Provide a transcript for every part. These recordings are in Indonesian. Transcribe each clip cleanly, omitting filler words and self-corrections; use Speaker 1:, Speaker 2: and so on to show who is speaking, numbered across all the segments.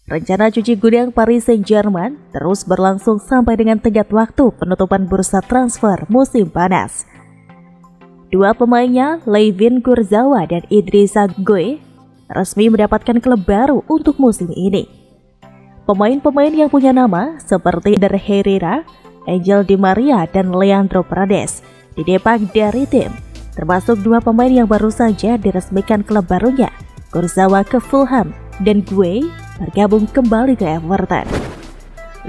Speaker 1: Rencana cuci gudang Paris Saint-Germain terus berlangsung sampai dengan tenggat waktu penutupan bursa transfer musim panas. Dua pemainnya, Layvin Kurzawa dan Idrissa Gueye, resmi mendapatkan klub baru untuk musim ini. Pemain-pemain yang punya nama seperti Ander Herrera, Angel Di Maria, dan Leandro Paredes didepak dari tim, termasuk dua pemain yang baru saja diresmikan klub barunya, Kurzawa ke Fulham dan Gueye bergabung kembali ke Everton.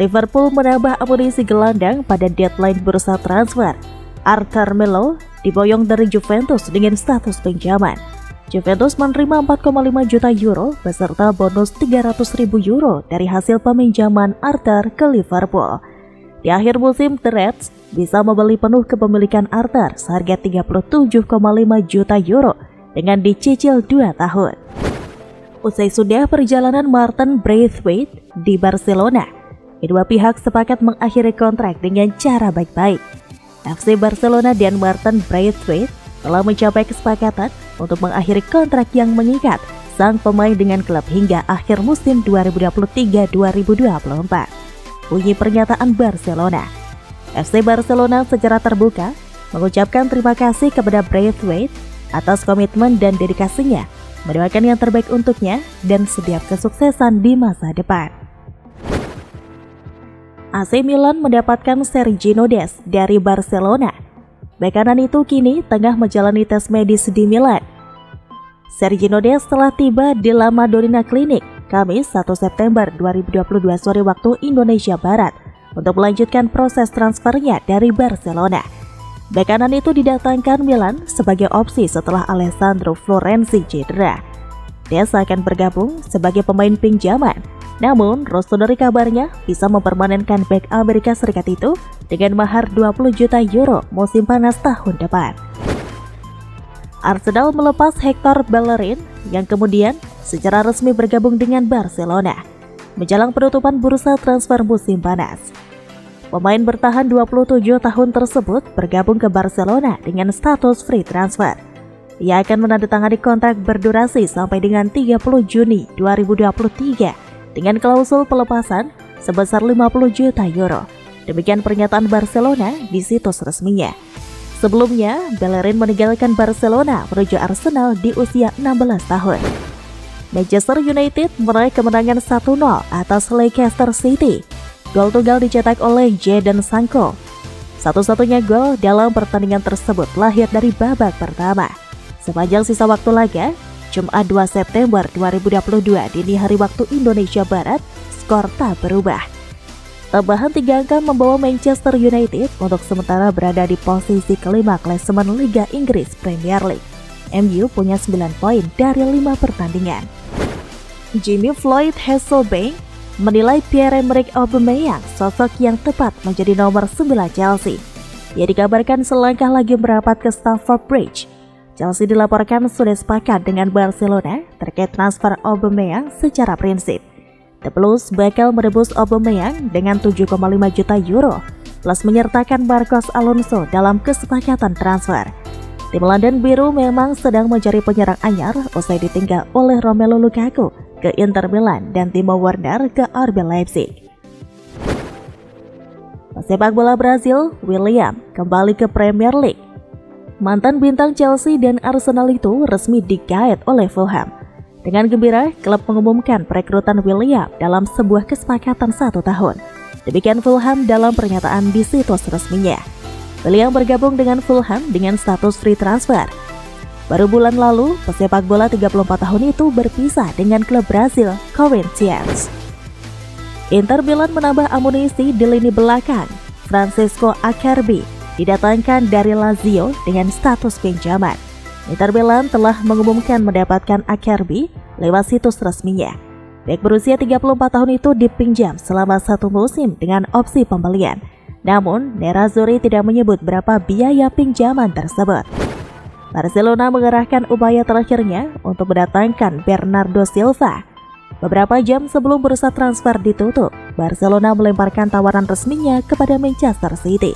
Speaker 1: Liverpool menambah amunisi gelandang pada deadline bursa transfer. Arthur Melo diboyong dari Juventus dengan status pinjaman. Juventus menerima 4,5 juta euro beserta bonus 300.000 euro dari hasil peminjaman Arthur ke Liverpool. Di akhir musim, The Reds bisa membeli penuh kepemilikan Arthur seharga 37,5 juta euro dengan dicicil 2 tahun. Usai sudah perjalanan Martin Braithwaite di Barcelona, kedua pihak sepakat mengakhiri kontrak dengan cara baik-baik. FC Barcelona dan Martin Braithwaite telah mencapai kesepakatan untuk mengakhiri kontrak yang mengikat sang pemain dengan klub hingga akhir musim 2023-2024. Bunyi pernyataan Barcelona. FC Barcelona secara terbuka mengucapkan terima kasih kepada Braithwaite atas komitmen dan dedikasinya, mendoakan yang terbaik untuknya dan setiap kesuksesan di masa depan. AC Milan mendapatkan Sergio Dest dari Barcelona. Bek kanan itu kini tengah menjalani tes medis di Milan. Sergio Dest telah tiba di La Madonnina Clinic Kamis 1 September 2022 sore waktu Indonesia Barat untuk melanjutkan proses transfernya dari Barcelona. Bek kanan itu didatangkan Milan sebagai opsi setelah Alessandro Florenzi cedera. Dest akan bergabung sebagai pemain pinjaman. Namun, Rossoneri kabarnya bisa mempermanenkan bek Amerika Serikat itu dengan mahar 20 juta euro musim panas tahun depan. Arsenal melepas Hector Bellerin yang kemudian secara resmi bergabung dengan Barcelona menjelang penutupan bursa transfer musim panas. Pemain bertahan 27 tahun tersebut bergabung ke Barcelona dengan status free transfer. Ia akan menandatangani kontrak berdurasi sampai dengan 30 Juni 2023 dengan klausul pelepasan sebesar 50 juta euro. Demikian pernyataan Barcelona di situs resminya. Sebelumnya, Bellerin meninggalkan Barcelona menuju Arsenal di usia 16 tahun. Manchester United meraih kemenangan 1-0 atas Leicester City. Gol tunggal dicetak oleh Jadon Sancho. Satu-satunya gol dalam pertandingan tersebut lahir dari babak pertama. Sepanjang sisa waktu laga, Jumat 2 September 2022 dini hari waktu Indonesia Barat, skor tak berubah. Tambahan 3 angka membawa Manchester United untuk sementara berada di posisi kelima klasemen Liga Inggris Premier League. MU punya 9 poin dari 5 pertandingan. Jimmy Floyd Hasselbank menilai Pierre-Emerick Aubameyang sosok yang tepat menjadi nomor 9 Chelsea. Ia dikabarkan selangkah lagi merapat ke Stamford Bridge. Chelsea dilaporkan sudah sepakat dengan Barcelona terkait transfer Aubameyang secara prinsip. The Blues bakal merebus Aubameyang dengan 7,5 juta euro plus menyertakan Marcos Alonso dalam kesepakatan transfer. Tim London Biru memang sedang mencari penyerang anyar usai ditinggal oleh Romelu Lukaku ke Inter Milan dan Timo Werner ke RB Leipzig. Pesepak bola Brazil, William, kembali ke Premier League. Mantan bintang Chelsea dan Arsenal itu resmi digait oleh Fulham. Dengan gembira, klub mengumumkan perekrutan William dalam sebuah kesepakatan 1 tahun. Demikian Fulham dalam pernyataan di situs resminya. William bergabung dengan Fulham dengan status free transfer. Baru bulan lalu, pesepak bola 34 tahun itu berpisah dengan klub Brazil, Corinthians. Inter Milan menambah amunisi di lini belakang. Francesco Acerbi didatangkan dari Lazio dengan status pinjaman. Inter Milan telah mengumumkan mendapatkan Acerbi lewat situs resminya. Bek berusia 34 tahun itu dipinjam selama 1 musim dengan opsi pembelian. Namun, Nerazzurri tidak menyebut berapa biaya pinjaman tersebut. Barcelona mengerahkan upaya terakhirnya untuk mendatangkan Bernardo Silva. Beberapa jam sebelum bursa transfer ditutup, Barcelona melemparkan tawaran resminya kepada Manchester City.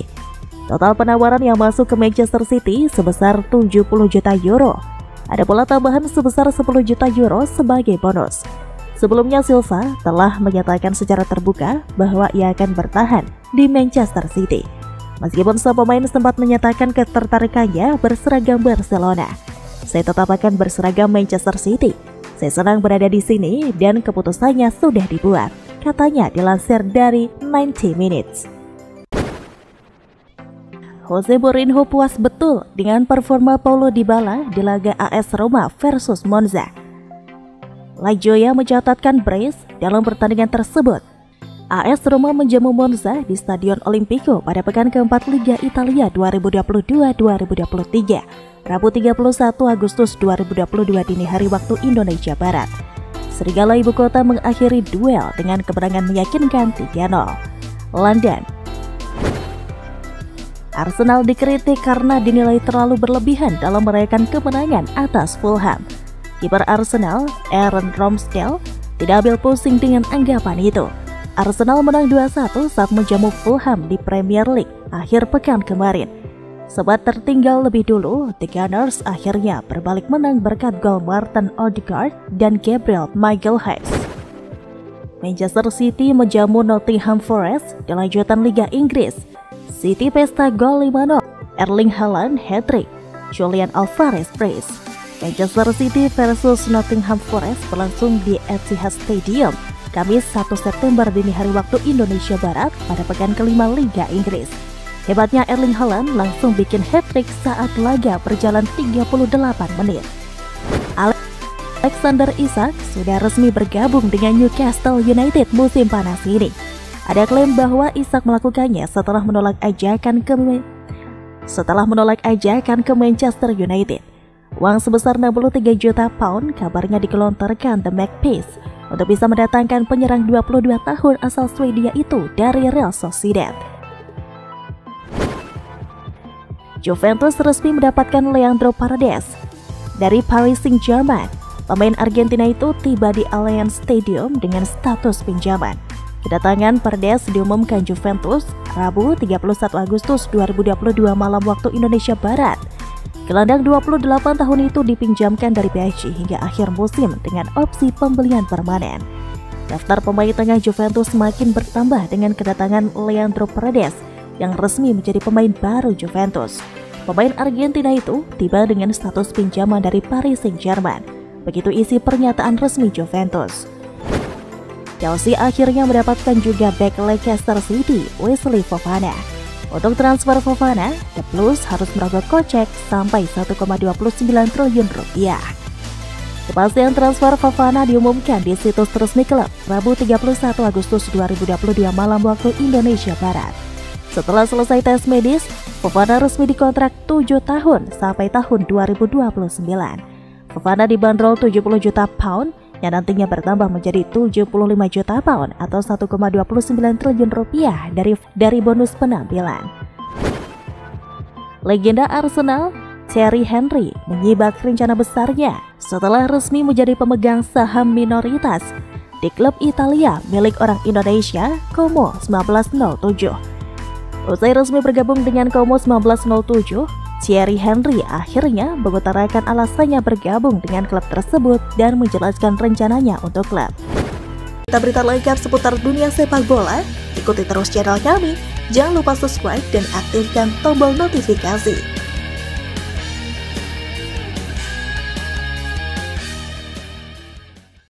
Speaker 1: Total penawaran yang masuk ke Manchester City sebesar 70 juta euro. Ada pula tambahan sebesar 10 juta euro sebagai bonus. Sebelumnya Silva telah menyatakan secara terbuka bahwa ia akan bertahan di Manchester City. Meskipun sang pemain sempat menyatakan ketertarikannya berseragam Barcelona. "Saya tetap akan berseragam Manchester City. Saya senang berada di sini dan keputusannya sudah dibuat," katanya dilansir dari 90 Minutes. Jose Mourinho puas betul dengan performa Paulo Dybala di laga AS Roma versus Monza. La Gioia mencatatkan brace dalam pertandingan tersebut. AS Roma menjamu Monza di Stadion Olimpico pada pekan keempat Liga Italia 2022-2023, Rabu 31 Agustus 2022 dini hari waktu Indonesia Barat. Serigala ibu kota mengakhiri duel dengan kemenangan meyakinkan 3-0. London. Arsenal dikritik karena dinilai terlalu berlebihan dalam merayakan kemenangan atas Fulham. Kiper Arsenal, Aaron Ramsdale, tidak ambil pusing dengan anggapan itu. Arsenal menang 2-1 saat menjamu Fulham di Premier League akhir pekan kemarin. Sempat tertinggal lebih dulu, The Gunners akhirnya berbalik menang berkat gol Martin Odegaard dan Gabriel Magalhaes. Manchester City menjamu Nottingham Forest di lanjutan Liga Inggris. City pesta gol 5-0, Erling Haaland hat-trick, Julian Alvarez brace. Manchester City versus Nottingham Forest berlangsung di Etihad Stadium Kamis 1 September dini hari waktu Indonesia Barat pada pekan kelima Liga Inggris. Hebatnya Erling Haaland langsung bikin hat-trick saat laga berjalan 38 menit. Alexander Isak sudah resmi bergabung dengan Newcastle United musim panas ini. Ada klaim bahwa Isak melakukannya setelah menolak ajakan ke Manchester United. Uang sebesar 63 juta pound kabarnya digelontorkan The Magpies untuk bisa mendatangkan penyerang 22 tahun asal Swedia itu dari Real Sociedad. Juventus resmi mendapatkan Leandro Paredes dari Paris Saint-Germain. Pemain Argentina itu tiba di Allianz Stadium dengan status pinjaman. Kedatangan Paredes diumumkan Juventus Rabu 31 Agustus 2022 malam waktu Indonesia Barat. Gelandang 28 tahun itu dipinjamkan dari PSG hingga akhir musim dengan opsi pembelian permanen. Daftar pemain tengah Juventus semakin bertambah dengan kedatangan Leandro Paredes yang resmi menjadi pemain baru Juventus. Pemain Argentina itu tiba dengan status pinjaman dari Paris Saint-Germain. Begitu isi pernyataan resmi Juventus. Chelsea akhirnya mendapatkan juga bek Leicester City, Wesley Fofana. Untuk transfer Fofana, The Blues harus merogoh kocek sampai 1,29 triliun rupiah. Kepastian transfer Fofana diumumkan di situs resmi klub Rabu 31 Agustus 2022 malam waktu Indonesia Barat. Setelah selesai tes medis, Fofana resmi dikontrak 7 tahun sampai tahun 2029. Fofana dibanderol 70 juta pound yang nantinya bertambah menjadi 75 juta pound atau 1,29 triliun rupiah dari bonus penampilan. Legenda Arsenal, Thierry Henry menyibak rencana besarnya setelah resmi menjadi pemegang saham minoritas di klub Italia milik orang Indonesia, Como 1907. Usai resmi bergabung dengan Como 1907, Thierry Henry akhirnya mengutarakan alasannya bergabung dengan klub tersebut dan menjelaskan rencananya untuk klub. Berita-berita lengkap seputar dunia sepak bola, ikuti terus channel kami. Jangan lupa subscribe dan aktifkan tombol notifikasi.